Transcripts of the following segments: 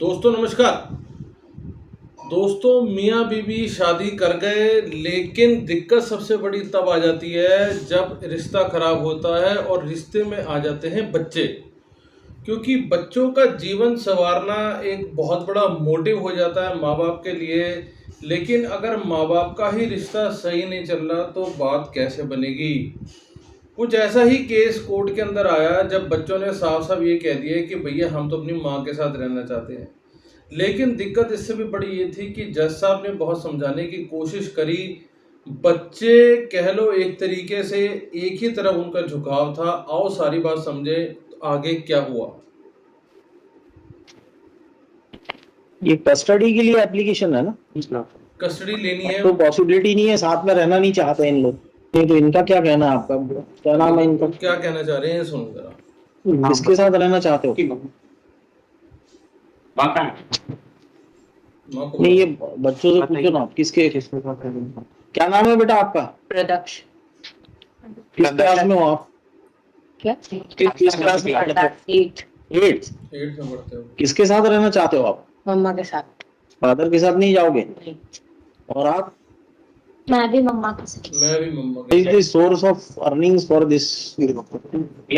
दोस्तों नमस्कार। दोस्तों मियाँ बीवी शादी कर गए, लेकिन दिक्कत सबसे बड़ी तब आ जाती है जब रिश्ता खराब होता है और रिश्ते में आ जाते हैं बच्चे। क्योंकि बच्चों का जीवन संवारना एक बहुत बड़ा मोटिव हो जाता है माँ बाप के लिए। लेकिन अगर माँ बाप का ही रिश्ता सही नहीं चल रहा तो बात कैसे बनेगी। कुछ ऐसा ही केस कोर्ट के अंदर आया जब बच्चों ने साफ साफ ये कह दिया कि भैया हम तो अपनी माँ के साथ रहना चाहते हैं। लेकिन दिक्कत इससे भी बड़ी ये थी कि जज साहब ने बहुत समझाने की कोशिश करी। बच्चे कह लो एक तरीके से एक ही तरफ उनका झुकाव था। आओ सारी बात समझे आगे क्या हुआ। ये कस्टडी के लिए एप्लीकेशन है ना? कस्टडी लेनी है। तो पॉसिबिलिटी नहीं है, साथ में रहना नहीं चाहते इन लोग। नहीं तो इनका क्या कहना है? आपका क्या नाम है इनका? क्या कहना चाह रहे हैं सुनो जरा। किसके साथ रहना चाहते हो? माँ को नहीं, ये बुलाओ। बच्चों से पूछो ना, किसके साथ रहना? क्या नाम है बेटा आपका? प्रदक्ष। किस क्लास में हो आप? क्या? किस क्लास में? 8 8th। 8 में पढ़ते हो। किसके साथ रहना चाहते हो आप? मम्मा के साथ। फादर के साथ नहीं जाओगे? नहीं, और आप? मैं भी मम्मा के साथ। मैं भी मम्मा Is के the source of earnings for this? We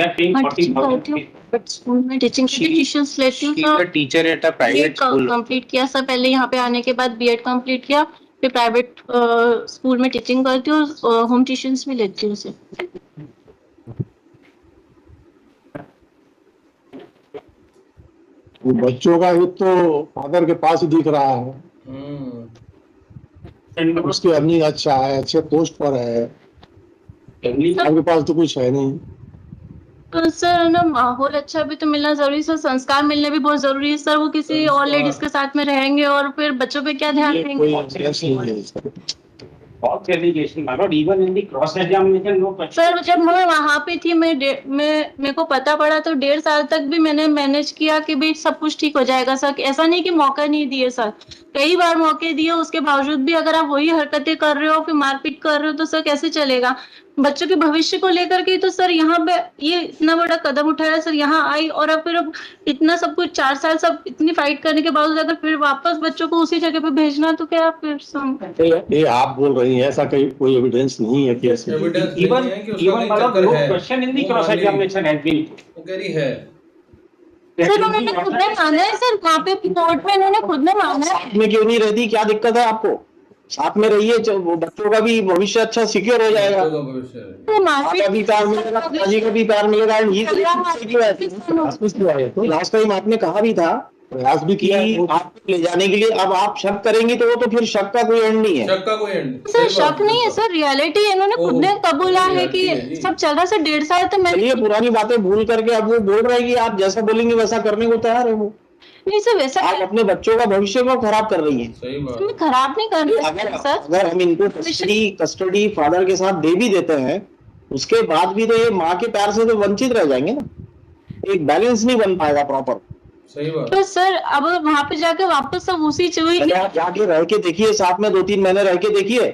are paying मैं टीचिंग करती 40,000. हूँ, बट स्कूल में टीचिंग की ट्यूशंस लेती हूँ। She is a teacher at a private school. Complete किया सर, पहले यहाँ पे आने के बाद बीएड कंप्लीट किया, फिर प्राइवेट स्कूल में टीचिंग करती हूँ, होम ट्यूशंस भी लेती हूँ सर। बच्चों का हित तो फादर के पास ही दिख रहा है। उसकी अर्निंग अच्छा है, अच्छे पोस्ट पर है, आपके पास तो कुछ है नहीं। तो सर ना, माहौल अच्छा भी तो मिलना जरूरी है सर, संस्कार मिलने भी बहुत जरूरी है सर। वो किसी और लेडीज के साथ में रहेंगे और फिर बच्चों पे क्या ध्यान देंगे? कोई इंटरेस्ट नहीं है इसका। False allegation, my lord. Even in the cross examination, no question. Sir जब मैं वहां पे थी, मेरे को पता पड़ा तो 1.5 साल तक भी मैंने मैनेज किया कि भाई सब कुछ ठीक हो जाएगा सर। ऐसा नहीं कि मौका नहीं दिए सर, कई बार मौके दिए, उसके बावजूद भी अगर आप वही हरकतें कर रहे हो, फिर मारपीट कर रहे हो, तो सर कैसे चलेगा? बच्चों के भविष्य को लेकर के तो सर यहाँ पे ये इतना बड़ा कदम उठाया सर, यहाँ आई और अब फिर अब इतना सब कुछ 4 साल सब इतनी फाइट करने के बावजूद अगर फिर वापस बच्चों को उसी जगह पे भेजना तो क्या फिर ये आप बोल रही हैं, ऐसा कोई एविडेंस नहीं है कि ऐसे। एविडेंस Even, नहीं है कि उसका even, कोई my lord, चक्कर no है। question in the वो cross मान ली। examination has been. वो कह रही है। सर उन्होंने खुद ने माना है सर, वहाँ पे कोर्ट में उन्होंने खुद ने माना है। साथ में क्यों नहीं रहती? क्या दिक्कत है आपको? साथ में रहिए, वो बच्चों का भी भविष्य अच्छा सिक्योर हो जाएगा। बच्चों का भविष्य है। तो माँ का भी प्यार मिलेगा, पिताजी का भी प्यार मिलेगा। लास्ट टाइम आपने कहा भी था, प्रयास भी किया आपको ले जाने के लिए। अब आप शक करेंगी तो वो तो फिर शक का कोई एंड नहीं है। शक का कोई एंड नहीं। सर सही बात शक नहीं है सर, रियलिटी है। इन्होंने खुद ने कबूला है कि reality है जी। सब चल रहा है सर। 1.5 साल तो मैंने चलिए, पुरानी बातें भूल करके अब वो बोल रहे हैं कि आप जैसा बोलेंगे वैसा करने को तैयार है वो। नहीं सर, वैसा आप अपने बच्चों का भविष्य को खराब कर रही है। सही बात। मैं खराब नहीं कर रही अगर हूँ सर। अगर हम इनको कस्टडी फादर के साथ दे भी देते हैं, उसके बाद भी तो ये माँ के प्यार से तो वंचित रह जाएंगे ना। एक बैलेंस नहीं बन पाएगा प्रॉपर। सही बात। तो सर अब वहां पे जाके वापस सब उसी चुई पहले आप जाके रह के देखिए, साथ में 2-3 महीने रह के देखिए।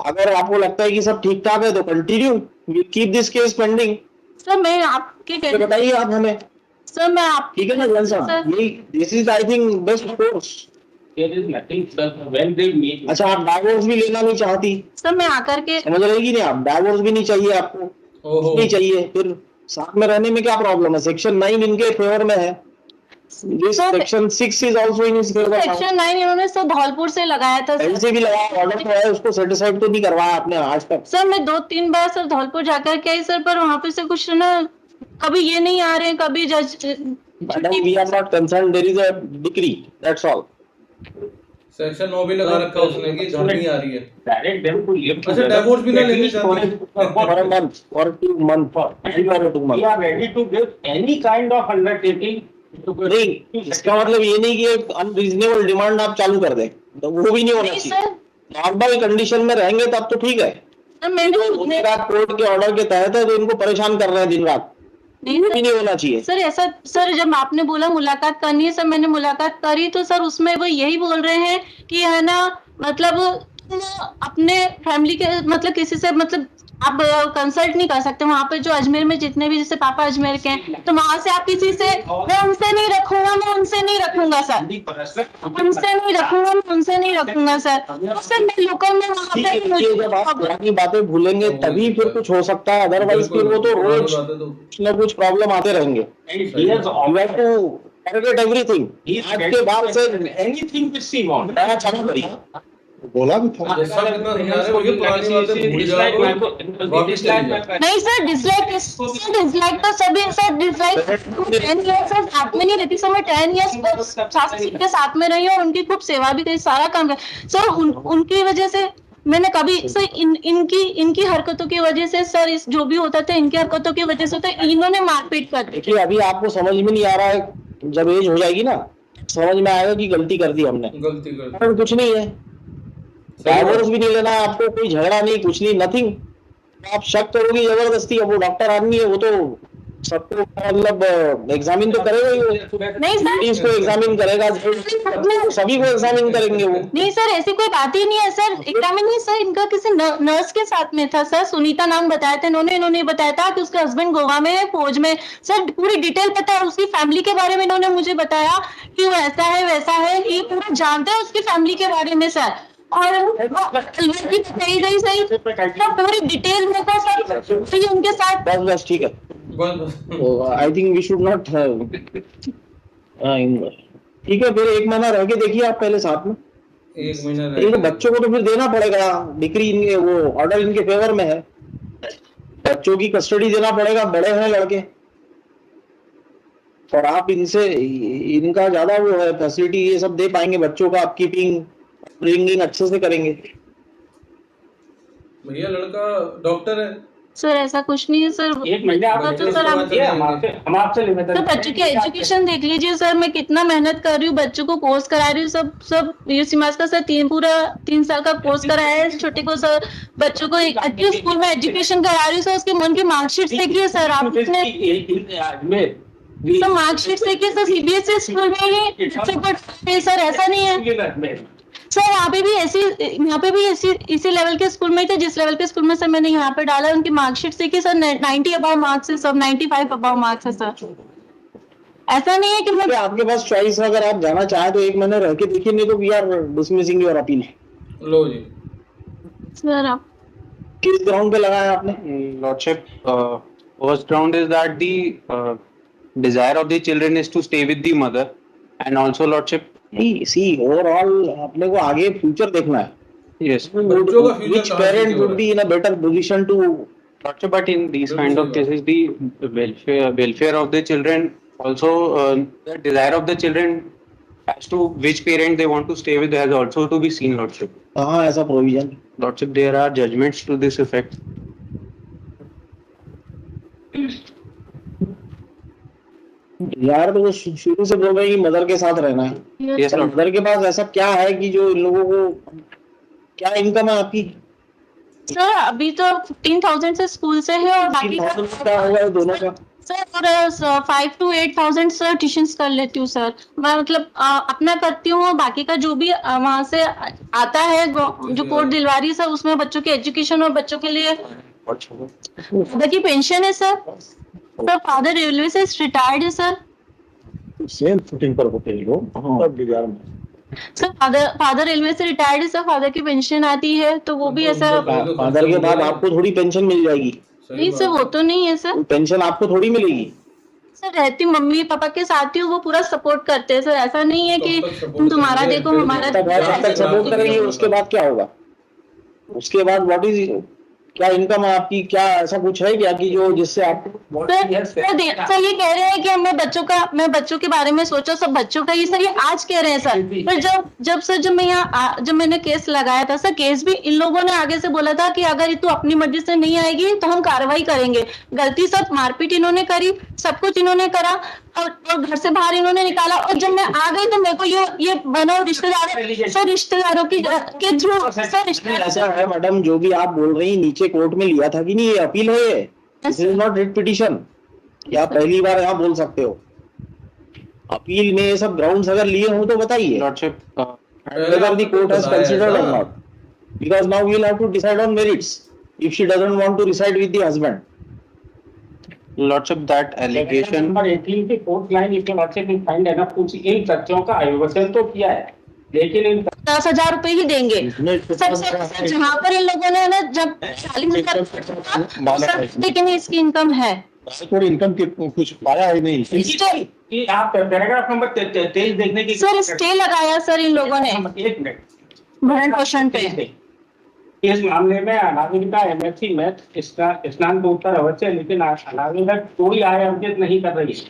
अगर आपको लगता है कि सब ठीक ठाक है तो continue keep this case pending. Sir मैं आपके तो बताइए आप हमें। सर मैं आप ठीक है ना जन साहब, सर। यही this is I think best course. There is nothing, sir. When they meet. अच्छा, आप डाइवोर्स भी लेना नहीं चाहती? सर मैं आकर के समझ रहेगी नहीं आप? डाइवोर्स भी नहीं चाहिए आपको? ओहो। नहीं चाहिए, फिर साथ में रहने में क्या प्रॉब्लम है? सेक्शन 9 इनके फेवर में है। Section 6 is also in his favour. Section 9 इन्होंने सर धौलपुर से लगाया था सर। ऐसे भी लगाया, ऑर्डर तो है, उसको सेटिस्फाइड तो नहीं करवाया आपने आज तक। सर मैं 2-3 बार सर धौलपुर जाकर के आई सर, पर वहां पे से कुछ ना, कभी ये नहीं आ रहे हैं, कभी जज Madam, we are not concerned. There is a decree. That's all. Section 9 भी लगा रखा उसने कि घर नहीं आ रही है। Direct them to live अच्छा, together. divorce भी ना At लेने least चाहते। for For a month, for 2 months, for 2 We months. are ready to give any kind of undertaking. नहीं, इसका मतलब ये नहीं कि एक अनरीजनेबल डिमांड आप चालू कर दें, तो वो भी नहीं होना नहीं चाहिए। सर। नॉर्मल कंडीशन में रहेंगे तब तो ठीक है। सर मैंने खुद ने कोर्ट के ऑर्डर के तहत है तो इनको परेशान कर रहे हैं दिन रात, नहीं वो सर। भी नहीं होना चाहिए। सर ऐसा सर, जब आपने बोला मुलाकात करनी है सर, मैंने मुलाकात करी तो सर उसमें वो यही बोल रहे हैं कि है ना, मतलब तुम अपने फैमिली के मतलब किसी से मतलब आप कंसल्ट नहीं कर सकते वहाँ पे जो अजमेर में जितने भी जैसे पापा अजमेर के हैं तो वहां से आप किसी से मैं उनसे नहीं रखूंगा, मैं उनसे नहीं रखूंगा सर, उनसे नहीं रखूंगा, मैं उनसे नहीं रखूंगा सर। तो सर मैं लोकल में वहाँ ठीक है, पे देखिए, जब आप पुरानी बातें भूलेंगे तभी फिर कुछ हो सकता है, अदरवाइज फिर वो तो पुरानी रोज बातें तो कुछ ना कुछ प्रॉब्लम आते रहेंगे। He has You have to forget everything. आज के बाद से anything which he wants. नया चालू करिए। बोला भी था। जैसा कितना समझा रहे हो ये पुरानी बातें भूल जाओ वापस चली जाओ। नहीं सर, डिसलाइक तो सभी सर, डिसलाइक 10 years सर साथ में नहीं रहती सर, मैं 10 years के साथ में रही हूँ और उनकी खूब सेवा भी करी, सारा काम कर सर। उनकी वजह से मैंने कभी सर इनकी हरकतों की वजह से सर, इस जो भी होता था इनकी हरकतों की वजह से तो इन्होंने मारपीट कर दी। देखिए, अभी आपको समझ में नहीं आ रहा है, जब एज हो जाएगी ना समझ में आएगा कि गलती कर दी हमने। गलती कर और कुछ नहीं है, डाइवोर्स भी नहीं लेना है आपको, कोई झगड़ा नहीं, कुछ नहीं, नथिंग। आप शक करोगे जबरदस्ती, अब वो डॉक्टर आदमी है, वो तो सबको मतलब एग्जामिन तो करेगा ही, वो नहीं सर, इसको एग्जामिन करेगा, सभी को एग्जामिन करेंगे वो। नहीं सर, ऐसी कोई बात ही नहीं है सर। एग्जामिन नहीं सर, इनका किसी नर्स के साथ में था सर, सुनीता नाम बताया था इन्होंने बताया था कि उसके हस्बैंड गोवा में है, फौज में। सर पूरी डिटेल पता है, उसकी फैमिली के बारे में इन्होंने मुझे बताया कि वो ऐसा है वैसा है, ये पूरा जानते हैं उसकी फैमिली के बारे में सर। और लड़की बताई गई सही पूरी डिटेल में था सर, तो ये उनके साथ बस ठीक है, बस I think we should not ठीक है। फिर 1 महीना रह के देखिए आप पहले साथ में। 1 महीना इनके रह बच्चों को तो फिर देना पड़ेगा, डिक्री इनके वो ऑर्डर इनके फेवर में है, बच्चों की कस्टडी देना पड़ेगा, बड़े हैं लड़के, और आप इनसे इनका ज्यादा वो है फैसिलिटी, ये सब दे पाएंगे, बच्चों का अपकीपिंग ब्रिंगिंग अच्छे से करेंगे। भैया लड़का डॉक्टर है सर, ऐसा कुछ नहीं है सर। एक महीने आप तो सर हम आपसे लेते तो बच्चों की एजुकेशन देख लीजिए सर, मैं कितना मेहनत कर रही हूँ, बच्चों को कोर्स करा रही हूँ, सब ये समाज का सर पूरा 3 साल का कोर्स कराया है छोटे को सर। बच्चों को एक अच्छे स्कूल में एजुकेशन करा रही हूँ सर, उसके मन की मार्कशीट देखिए सर, आप अपने तो मार्कशीट देखिए सर, सीबीएसई स्कूल में ही सर, ऐसा नहीं है सर। यहाँ पे भी इसी लेवल के स्कूल में थे जिस लेवल के स्कूल में सर मैंने यहाँ पे डाला है। उनकी मार्कशीट से कि सर 90 अबाव मार्क्स है, सब 95 अबाव मार्क्स है सर। ऐसा नहीं है कि मैं आपके पास चॉइस, अगर आप जाना चाहें तो 1 महीने रह के देखिए, नहीं तो we are dismissing your appeal. लो जी सर, आप किस ग्राउंड पे लगाया आपने? Lordship, first ground is that the desire of the children is to stay with the mother, and also Lordship, see overall अपने को आगे फ्यूचर देखना है। yes, बच्चों का future Which parent would be in a better position to Lordship, but in these kind of cases, the welfare of the children also, the desire of the children as to which parent they want to stay with has also to be seen, Lordship. कहाँ ऐसा provision? Lordship, there are judgments to this effect. यार तो वो शुरू से बोल रहे हैं कि मदर के साथ रहना है। Yes, Lord. मदर के पास ऐसा क्या है कि जो इन लोगों को, क्या इनकम है आपकी? सर अभी तो 15,000 से स्कूल से है और बाकी का क्या होगा ये दोनों का? सर और 5 to 8,000 सर ट्यूशंस कर लेती हूँ सर मैं, मतलब अपना करती हूँ, बाकी का जो भी वहाँ से आता है जो कोर्ट दिलवारी सर, उसमें बच्चों के एजुकेशन और बच्चों के लिए फादर की पेंशन है सर। फादर रेलवे से रिटायर्ड है सर। सेम फुटिंग पर होते हैं लोग सब बिगाड़ में। सर फादर रेलवे से रिटायर्ड है सर, फादर की पेंशन आती है तो वो भी ऐसा। फादर के बाद आपको थोड़ी पेंशन मिल जाएगी? नहीं सर, वो तो नहीं है सर। पेंशन आपको थोड़ी मिलेगी? सर रहती मम्मी पापा के साथ ही हूँ, वो पूरा सपोर्ट करते हैं सर। ऐसा नहीं है कि तुम तुम्हारा देखो हमारा जब तक सपोर्ट करेंगे उसके बाद क्या होगा? उसके बाद व्हाट इज, क्या इनकम आपकी, क्या ऐसा कुछ है क्या कि जो जिससे आप सर ये कह रहे हैं कि मैं बच्चों के बारे में सोचा, सब बच्चों का ही सर ये आज कह रहे हैं सर। पर जब मैंने केस लगाया था सर, केस भी इन लोगों ने आगे से बोला था कि अगर तू अपनी मर्जी से नहीं आएगी तो हम कार्रवाई करेंगे। गलती सब मारपीट इन्होंने करी, सब कुछ इन्होंने करा और घर से बाहर इन्होंने निकाला। और जब मैं आ गई तो मेरे को ये बनो रिश्तेदारों के थ्रू सर। ऐसा है मैडम, जो भी आप बोल रही नीचे कोर्ट में लिया था कि नहीं, ये अपील है, ये this is not writ petition. क्या पहली बार यहाँ बोल सकते हो? अपील में ये सब ग्राउंड्स अगर लिए हो तो बताइए। Lordship, Whether the court has considered or not, because now we will have to decide on merits. if she doesn't want to reside with the husband. Lordship, that allegation. Number 18 की fourth line इसके lordship ने find enough कुछ इन तथ्यों का अभिवचन तो किया है, लेकिन इन 10,000 रुपए ही देंगे। सबसे जहाँ पर इन लोगों ने ना जब 40,000 लेकिन इसकी इनकम है कोई इनकम की कुछ पाया ही नहीं। कि आप पैराग्राफ नंबर 23 देखने की सर स्टे लगाया सर इन लोगों ने एक मिनट भरण पोषण पे। इस मामले में अनामिका एमएससी मैथ स्नान को उत्तर अवश्य, लेकिन अनामिका कोई आय अर्जित नहीं कर रही है।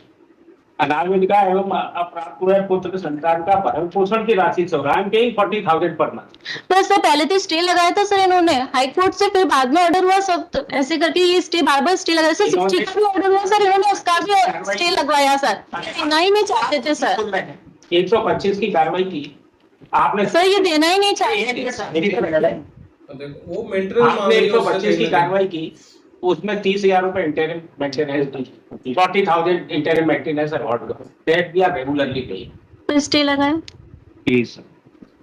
अनामिका एवं अप्राप्त हुए पुत्र संतान का भरण पोषण की राशि सौरान के 40,000 पर मंथ। तो सर पहले तो स्टे लगाया था सर इन्होंने हाई कोर्ट से, फिर बाद में ऑर्डर हुआ सब तो ऐसे करके ये स्टे बार बार स्टे लगाया सर। 60 का भी ऑर्डर हुआ सर, इन्होंने उसका भी स्टे लगवाया सर, देना ही नहीं चाहते थे सर। 125 की कार्रवाई की आपने सर, ये देना ही नहीं चाहते सर। देखो वो मेंटेनेंस आपने 125 की कार्रवाई की, उसमें 30,000 रुपए इंटरिम मेंटेनेंस दी, 40,000 इंटरिम मेंटेनेंस अवार्ड दो, that we are regularly paying. तो स्टे लगाया Please.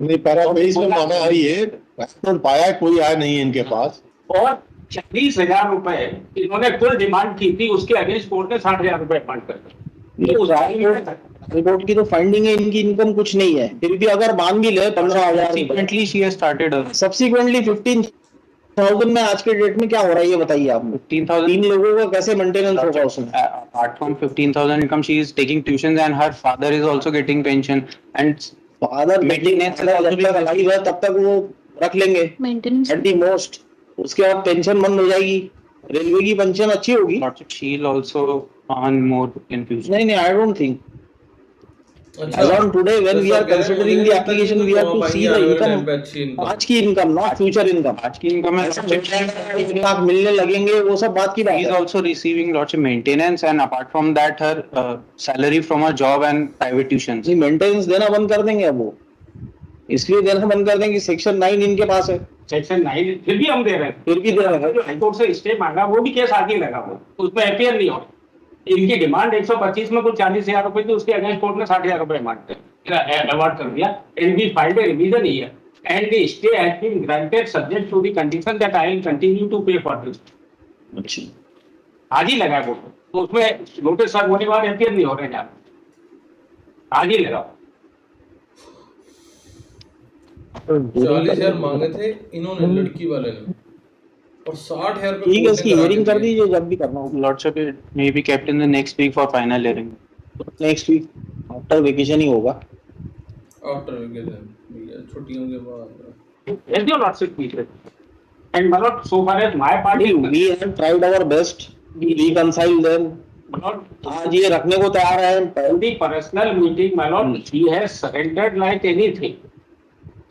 नहीं, पैरा 23 में माना है ये तो पाया कोई आया नहीं है इनके पास। और 40,000 रुपए इन्होंने कुल डिमांड की थी, उसके अगेंस्ट कोर्ट ने 60,000 रुपए फंड कर दिए। रिपोर्ट की तो फाइंडिंग है इनकी इनकम कुछ नहीं है, फिर भी अगर मान भी ले 15,000 Subsequently, she has started. Subsequently 15,000 में आज के डेट में क्या हो रहा है ये बताइए आप। 15,000. 3 लोगों का कैसे मेंटेनेंस होगा उसमें। Apart from 15,000 income, she is taking tuitions and her father is also getting pension. And father maintenance जब तक अलाइव है तब तक वो रख लेंगे मेंटेनेंस। एट दी मोस्ट, उसके बाद पेंशन बंद हो जाएगी। रेलवे की पेंशन अच्छी होगी। Lordship, she'll also earn more in future. नहीं, आई डोंट थिंक। अच्छा, As on today, when we are तो सर, considering मुझे the लगता है application, कि we have to तो see the पाएंगे income, आगे अच्छी इनकम। आज की इनकम, नॉट फ्यूचर इनकम। आज की income है 1 लाख मिलने लगेंगे वो सब बात की बात She is है। also receiving lots of maintenance, and apart from that, her salary from her job and private tuitions. जी मेंटेनेंस देना बंद कर देंगे अब वो, इसलिए देना बंद कर देंगे। सेक्शन 9 इनके पास है, सेक्शन 9 फिर भी हम दे रहे हैं, फिर भी दे रहे हैं। जो हाईकोर्ट से स्टे मांगा वो भी केस आगे लगा, वो उसमें एफआईआर नहीं हो। इनकी डिमांड 125 में कुल 40,000 रुपए थी, उसके अगेंस्ट कोर्ट ने 60,000 रुपए अवार्ड कर दिया। And we filed a revision here and the stay has been granted subject to the condition that I will continue to pay for this. अच्छा, आज ही लगा कोर्ट, तो उसमें नोटिस सर्व होने के बाद एफआईआर नहीं हो रहे हैं, आज ही लगाओ। 40,000 मांगे थे इन्होंने, लड़की वाले ने, और 60,000 रुपए ठीक है, इसकी कोर्ट ने हियरिंग करा कर दी। दीजिए जब भी करना हो। Lordship, it may be kept in the next week for final hearing. Next week after vacation ही होगा। आफ्टर वेकेशन भैया, छुट्टियों के बाद। Yes, your lordship, please. And my lord, so far as my party, We have tried our best, we reconcile them। my lord, आज ये रखने को तैयार है। in the personal meeting, my lord, he has surrendered like anything.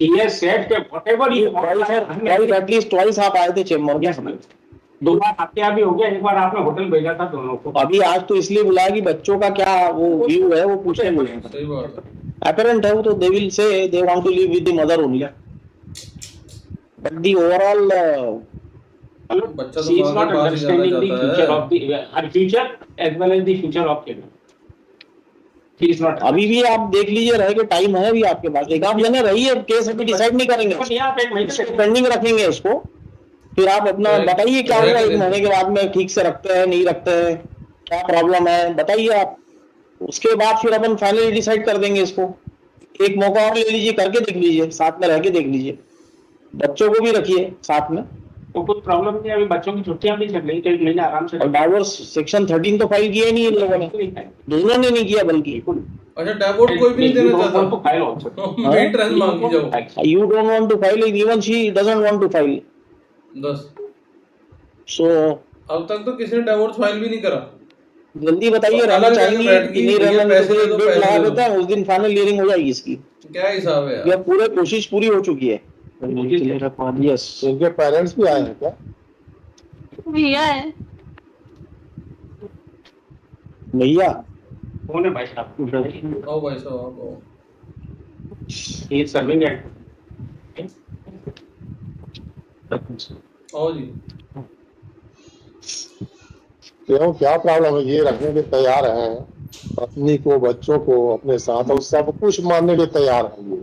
He has said that whatever he wants, at least twice आप आए थे chamber में। 2 बार आपके यहाँ भी हो गया, 1 बार आपने होटल भेजा था दोनों को। अभी आज तो इसलिए बुलाया कि बच्चों का क्या वो व्यू है वो पूछने बुलाया। सही बात है। Apparent है वो, तो they will say they want to live with the mother only, but the overall बच्चा तो She is बाहर not बाहर ही जाना understanding the चाहता future है। of the her future as well as the future of children. She is not. अभी भी आप देख लीजिए, रहे के टाइम है अभी आपके पास, एक आप जने रही है, केस अभी डिसाइड नहीं करेंगे, पर यहाँ पे एक महीने से पेंडिंग रखेंगे इसको, फिर आप अपना बताइए क्या होगा 1 महीने के बाद में, ठीक से रखते हैं नहीं रखते हैं, क्या प्रॉब्लम है बताइए आप, उसके बाद फिर अपन फाइनली डिसाइड कर देंगे इसको। एक मौका और ले लीजिए, करके देख लीजिए, साथ में रह के देख लीजिए, बच्चों को भी रखिए साथ में। तो कुछ प्रॉब्लम नहीं, अभी बच्चों की छुट्टियां भी चल रही, तो 1 महीने आराम से। और डाइवोर्स सेक्शन 13 तो फाइल किया ही नहीं इन लोगों ने, दोनों ने नहीं किया बल्कि। अच्छा, डाइवोर्स कोई भी नहीं देना चाहता। फाइल ऑल्सो मेंटेनेंस मांगी जाओ। You don't want to file it, even she doesn't want to file. 10 So अब तक तो किसी ने डाइवोर्स फाइल भी नहीं करा। जल्दी बताइए, और रहना अलग जगह चाहेंगे बैठ कि नहीं के रहना, पैसे तो दे एक दो, डेट पैसे लगा दो। देते हैं, उस दिन फाइनल हियरिंग हो जाएगी इसकी। क्या हिसाब है ये यार? पूरे कोशिश पूरी हो चुकी है। यस, इनके पेरेंट्स भी आए हैं क्या? भैया है भैया कौन है भाई साहब? आओ भाई साहब, आप आओ। He is serving at आओ जी। क्यों, क्या प्रॉब्लम है? ये रखने के तैयार हैं पत्नी को, बच्चों को अपने साथ, और सब कुछ मानने के तैयार हैं ये।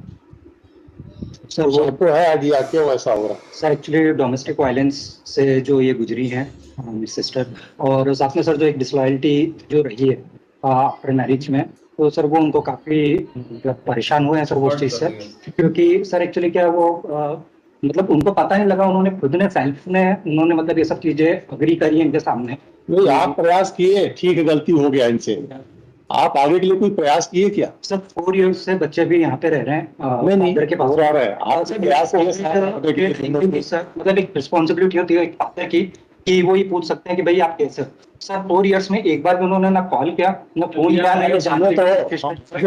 सर वो आपको है आइडिया क्यों ऐसा हो रहा है? सर एक्चुअली डोमेस्टिक वायलेंस से जो ये गुजरी हैं मेरी सिस्टर, और साथ में सर जो एक डिसलॉयल्टी जो रही है आफ्टर मैरिज में, तो सर वो उनको काफी मतलब परेशान हुए हैं सर वो उस चीज से, क्योंकि सर एक्चुअली क्या वो मतलब उनको पता नहीं लगा, उन्होंने खुद ने सेल्फ ने उन्होंने मतलब ये सब चीजें अग्री करी इनके सामने। नहीं, आप प्रयास किए, ठीक है, गलती हो गया इनसे, आप आगे के लिए कोई प्रयास किए क्या? सर 4 years से बच्चे भी यहाँ पे रह रहे हैं नहीं father के पास हो रहा है, आपसे प्रयास किए सर मतलब एक रिस्पॉन्सिबिलिटी होती है एक फादर की कि वो ये पूछ सकते हैं कि भाई आप कैसे हो। सर 4 years में एक बार भी उन्होंने ना कॉल किया ना फोन किया ना ये जानने तो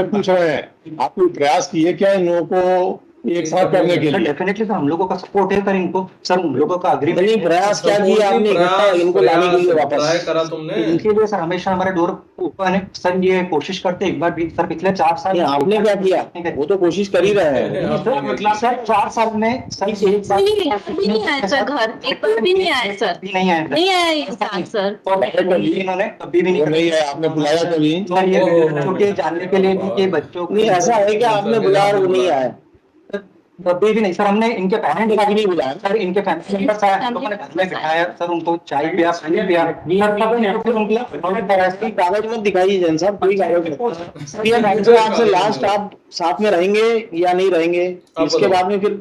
पूछ रहे हैं, आप कोई प्रयास किए क्या इन लोगों को एक साथ करने के लिए? डेफिनेटली सर हम लोगों का सपोर्ट है सर इनको, सर उन लोगों का अग्रीमेंट नहीं, प्रयास क्या किया आपने इकट्ठा इनको लाने के लिए वापस? ट्राई करा तुमने? इनके लिए सर हमेशा हमारे डोर ओपन है सर, ये कोशिश करते एक बार भी सर पिछले 4 साल नहीं, आपने क्या किया? वो तो कोशिश कर ही रहे हैं। सर मतलब सर 4 साल में सर एक बार भी नहीं आया सर घर, एक बार भी नहीं आया सर, भी नहीं आया नहीं आया ये इंसान सर। इन्होंने कभी भी वो नहीं है, आपने बुलाया कभी? सर ये बच्चों के जानने के लिए भी कि बच्चों नहीं, ऐसा है कि आपने बुलाया और वो नहीं आया? कभी भी नहीं सर, हमने इनके पेरेंट्स कभी नहीं बुलाया सर, इनके फैमिली मेंबर्स आए, हम लोगों ने घर में बिठाया सर, उनको चाय पिया पानी पिया सर, तब इनको फिर उनके कागज मत दिखाइए जैन साहब, कोई कागज नहीं। तो आपसे लास्ट आप साथ में रहेंगे या नहीं रहेंगे, इसके बाद में फिर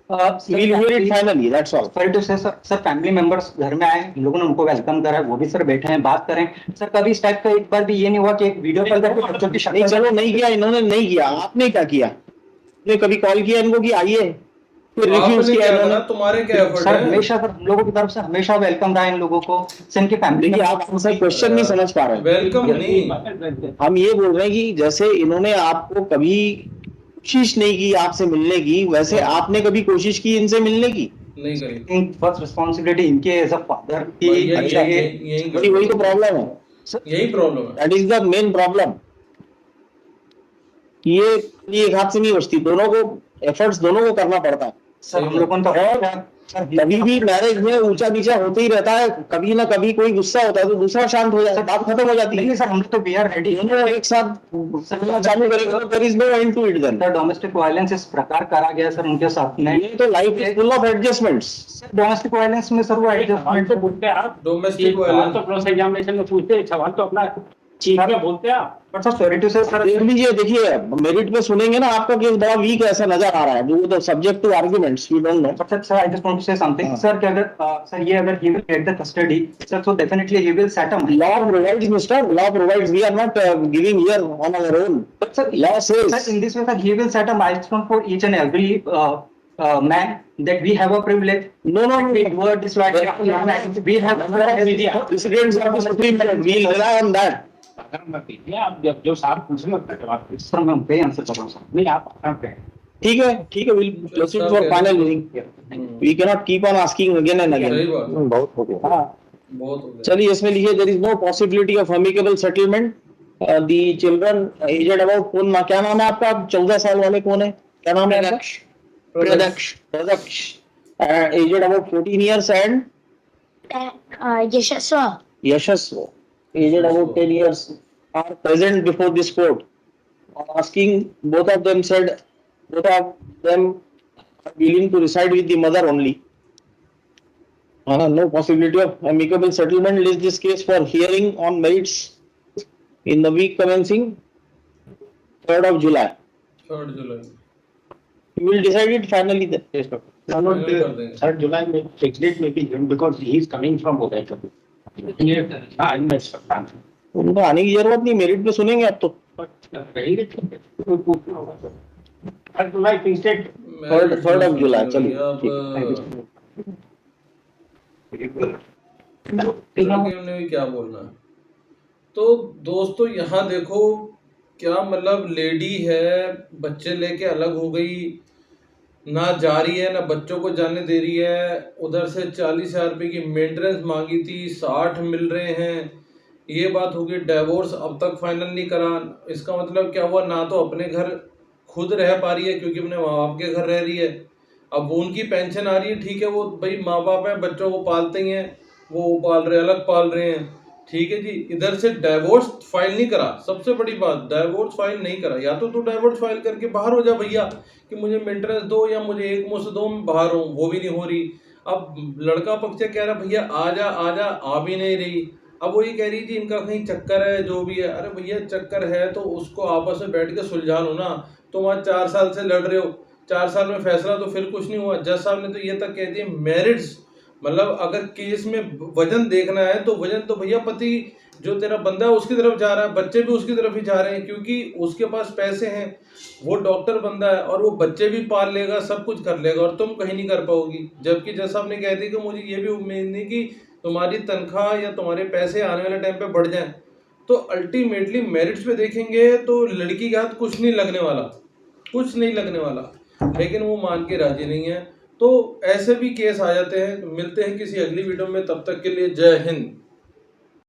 finally that's all. Sorry to say sir family members घर में आए, हम लोगों ने उनको वेलकम करा, वो भी सर बैठे हैं बात करें सर। कभी इस टाइप का एक बार भी ये नहीं हुआ कि एक वीडियो कॉल करके बच्चों की नहीं, चलो नहीं किया इन्होंने, नहीं किया, आपने क्या किया? आपने कभी कॉल किया इनको कि आइए, फिर रिफ्यूज किया इन्होंने? तुम्हारे क्या एफर्ट सर है? हमेशा सर हम लोगों की तरफ से हमेशा वेलकम रहा इन लोगों को सर, इनकी फैमिली देखिए आप हमसे क्वेश्चन नहीं समझ पा रहे हैं। वेलकम नहीं, हम ये बोल रहे हैं कि जैसे इन्होंने आपको कभी कोशिश नहीं की आपसे मिलने की, वैसे आपने कभी कोशिश की इनसे मिलने की? नहीं करी। फर्स्ट रिस्पॉन्सिबिलिटी इनके एज अ फादर की। अच्छा, वही तो प्रॉब्लम है, यही प्रॉब्लम है। That is the main problem. ये एक हाथ से नहीं बचती, दोनों को एफर्ट्स दोनों को करना पड़ता है। सर हम लोगों को कभी भी मैरिज में ऊंचा नीचा होते ही रहता है, कभी ना कभी कोई गुस्सा होता है तो दूसरा शांत हो जाता है, बात खत्म हो जाती है। नहीं सर हम तो वी आर रेडी, दोनों एक साथ चालू करेगा, there is no end to it then. Sir domestic violence इस प्रकार करा गया सर उनके साथ में, ये तो life is full of adjustments. Domestic violence में सर वो एडजस्टमेंट तो बोलते हैं आप, डोमेस्टिक सवाल वायलेंस तो क्रॉस एग्जामिनेशन में पूछते हैं, सवाल तो अपना ठीक है बोलते हैं आप। But sir sorry to say sir देख लीजिए, देखिए मेरिट पे सुनेंगे ना आपका केस बड़ा वीक ऐसा नजर आ रहा है, वो तो subject to arguments, we don't know. Sir I just want to say something sir कि अगर सर ये अगर he will get the custody sir, so definitely he will set a Law provides, mister, law provides, we are not giving here on our own. But sir, Law says, sir, in this way, sir, he will set a milestone for each and every man that we have a privilege. no, We were disloyal. We have precedents of the Supreme Court, we will rely on that. आप जो साहब पूछ रहे हैं sir मैं पे answer कर रहा हूं सर। नहीं आप करते हैं ठीक है, we'll proceed for final ruling. We cannot keep on asking again and again. सही बात, बहुत हो गया। हाँ, बहुत हो गया। चलिए इसमें लिखिए, there is no possibility of amicable settlement. The children aged about क्या नाम है आपका? 14 साल वाले कौन है? क्या नाम है आपका? प्रदक्ष. Aged about 14 years and Yashaswa, aged about 10 years, are present before this court. On asking, both of them said both of them are willing to reside with the mother only. No possibility of amicable settlement. List this case for hearing on merits in the week commencing 3rd of July. 3rd July We will decide it finally then. Yes, sir. Third July में fixed date may be given because he is coming from Odisha. हाँ, मैं सकता हूँ। उनको आने की जरूरत नहीं, मेरिट पे सुनेंगे अब तो। Third July fixed date. 3rd of July, चलिए हमने भी क्या बोलना है। तो दोस्तों यहाँ देखो क्या मतलब, लेडी है बच्चे लेके अलग हो गई, ना जा रही है ना बच्चों को जाने दे रही है, उधर से 40,000 रुपये की मेंटेनेंस मांगी थी, 60 मिल रहे हैं, ये बात होगी। डिवोर्स अब तक फाइनल नहीं करा, इसका मतलब क्या हुआ, ना तो अपने घर खुद रह पा रही है क्योंकि अपने माँ बाप के घर रह रही है। अब वो उनकी पेंशन आ रही है, ठीक है, वो भाई माँ बाप है, बच्चों को पालते ही हैं, वो पाल रहे अलग पाल रहे हैं, ठीक है जी, इधर से डाइवोर्स फाइल नहीं करा, सबसे बड़ी बात डाइवोर्स फाइल नहीं करा। या तो तू डाइवोर्स फाइल करके बाहर हो जा भैया कि मुझे मेंटेनेंस दो या मुझे एक मुश्त दो, मैं बाहर हूँ, वो भी नहीं हो रही। अब लड़का पक्ष कह रहा भैया आ जा आ जा, आ भी नहीं रही। अब वो ये कह रही जी इनका कहीं चक्कर है जो भी है। अरे भैया चक्कर है तो उसको आपस में बैठ के सुलझा लो ना। तुम आज 4 साल से लड़ रहे हो, 4 साल में फैसला तो फिर कुछ नहीं हुआ। जज साहब ने तो ये तक कह दिया मेरिट्स, मतलब अगर केस में वजन देखना है तो वजन तो भैया पति जो तेरा बंदा है उसकी तरफ जा रहा है, बच्चे भी उसकी तरफ ही जा रहे हैं क्योंकि उसके पास पैसे हैं, वो डॉक्टर बंदा है और वो बच्चे भी पाल लेगा, सब कुछ कर लेगा और तुम कहीं नहीं कर पाओगी। जबकि जज साहब ने कह दिया कि मुझे ये भी उम्मीद नहीं कि तुम्हारी तनख्वाह या तुम्हारे पैसे आने वाले टाइम पे बढ़ जाएं। तो अल्टीमेटली मेरिट्स पे देखेंगे तो लड़की के हाथ कुछ नहीं लगने वाला, कुछ नहीं लगने वाला, लेकिन वो मान के राजी नहीं है। तो ऐसे भी केस आ जाते हैं। मिलते हैं किसी अगली वीडियो में, तब तक के लिए जय हिंद।